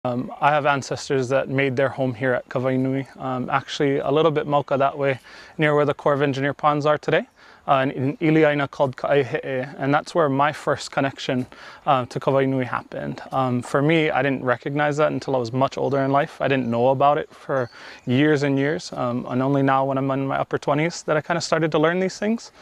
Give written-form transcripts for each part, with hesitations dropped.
I have ancestors that made their home here at Kawainui, actually a little bit mauka that way, near where the Corps of Engineer ponds are today, in Iliaina called Ka'aihe'e, and that's where my first connection to Kawainui happened. For me, I didn't recognize that until I was much older in life. I didn't know about it for years and years, and only now when I'm in my upper 20s that I kind of started to learn these things.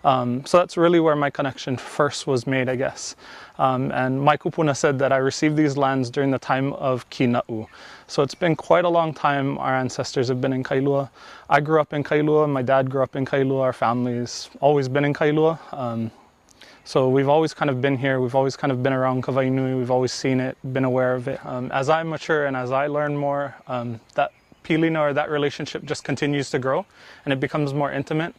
So that's really where my connection first was made, I guess. And my kupuna said that I received these lands during the time of Kina'u. So it's been quite a long time our ancestors have been in Kailua. I grew up in Kailua, my dad grew up in Kailua, our family's always been in Kailua. So we've always kind of been here, we've always kind of been around Kawainui, we've always seen it, been aware of it. As I mature and as I learn more, that pilina or that relationship just continues to grow and it becomes more intimate.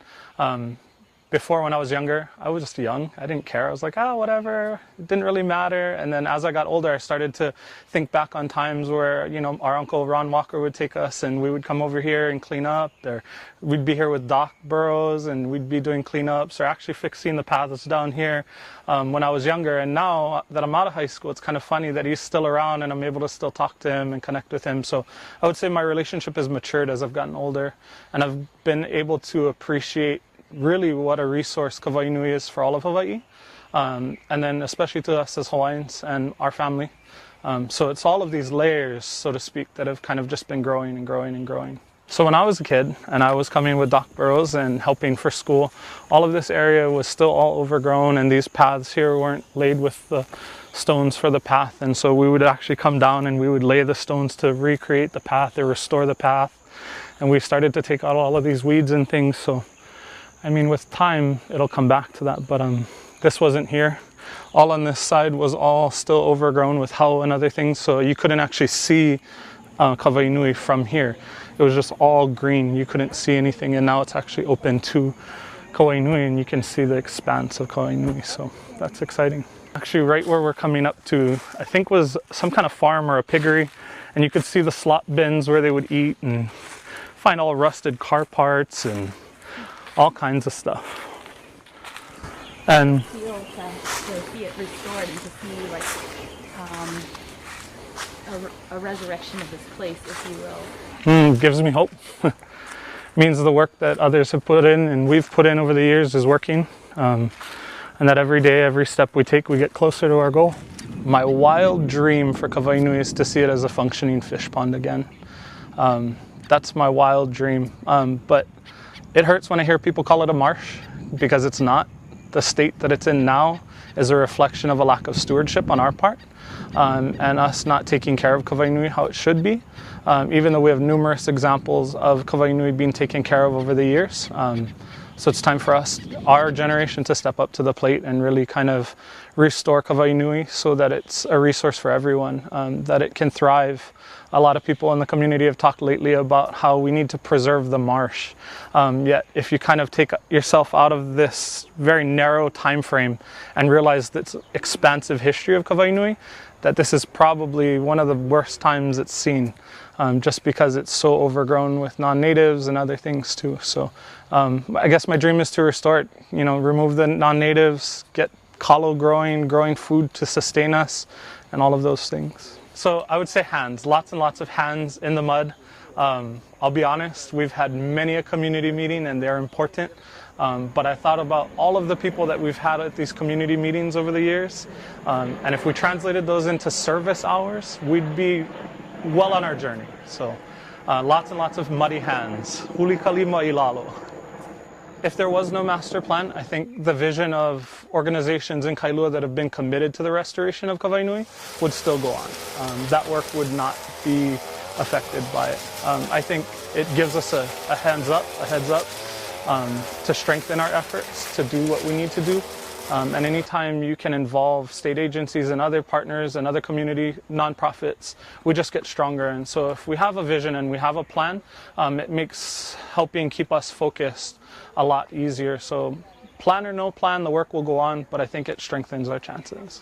Before, when I was younger, I was just young. I didn't care. I was like, oh, whatever. It didn't really matter. And then as I got older, I started to think back on times where, you know, our uncle Ron Walker would take us and we would come over here and clean up. Or we'd be here with Doc Burrows and we'd be doing cleanups or actually fixing the paths down here when I was younger. And now that I'm out of high school, it's kind of funny that he's still around and I'm able to still talk to him and connect with him. So I would say my relationship has matured as I've gotten older and I've been able to appreciate really what a resource Kawainui is for all of Hawaii, and then especially to us as Hawaiians and our family. So it's all of these layers, so to speak, that have kind of just been growing and growing and growing. So when I was a kid and I was coming with Doc Burrows and helping for school, all of this area was still all overgrown and these paths here weren't laid with the stones for the path. And so we would actually come down and we would lay the stones to recreate the path or restore the path. And we started to take out all of these weeds and things. So I mean, with time, it'll come back to that, but this wasn't here. All on this side was all still overgrown with hau and other things, so you couldn't actually see Kawainui from here. It was just all green. You couldn't see anything, and now it's actually open to Kawainui, and you can see the expanse of Kawainui, so that's exciting. Actually, right where we're coming up to, I think was some kind of farm or a piggery, and you could see the slot bins where they would eat and find all rusted car parts and all kinds of stuff. And to see it restored and to see like a resurrection of this place, if you will. Gives me hope. Means the work that others have put in and we've put in over the years is working. And that every day, every step we take, we get closer to our goal. My wild dream for Kawainui is to see it as a functioning fish pond again. That's my wild dream. But it hurts when I hear people call it a marsh, because it's not. The state that it's in now is a reflection of a lack of stewardship on our part, and us not taking care of Kawainui how it should be, even though we have numerous examples of Kawainui being taken care of over the years. So it's time for us, our generation, to step up to the plate and really kind of restore Kawainui so that it's a resource for everyone, that it can thrive. A lot of people in the community have talked lately about how we need to preserve the marsh. Yet if you kind of take yourself out of this very narrow time frame and realize this expansive history of Kawainui, that this is probably one of the worst times it's seen, just because it's so overgrown with non-natives and other things too. So I guess my dream is to restore it, you know, remove the non-natives, get kalo growing food to sustain us, and all of those things. So I would say hands, lots and lots of hands in the mud. I'll be honest, we've had many a community meeting and they're important. But I thought about all of the people that we've had at these community meetings over the years. And if we translated those into service hours, we'd be well on our journey. So lots and lots of muddy hands. Huli kalima ilalo. If there was no master plan, I think the vision of organizations in Kailua that have been committed to the restoration of Kawainui would still go on. That work would not be affected by it. I think it gives us a heads up, to strengthen our efforts to do what we need to do. And anytime you can involve state agencies and other partners and other community nonprofits, we just get stronger. And so if we have a vision and we have a plan, it makes helping keep us focused a lot easier. So plan or no plan, the work will go on, but I think it strengthens our chances.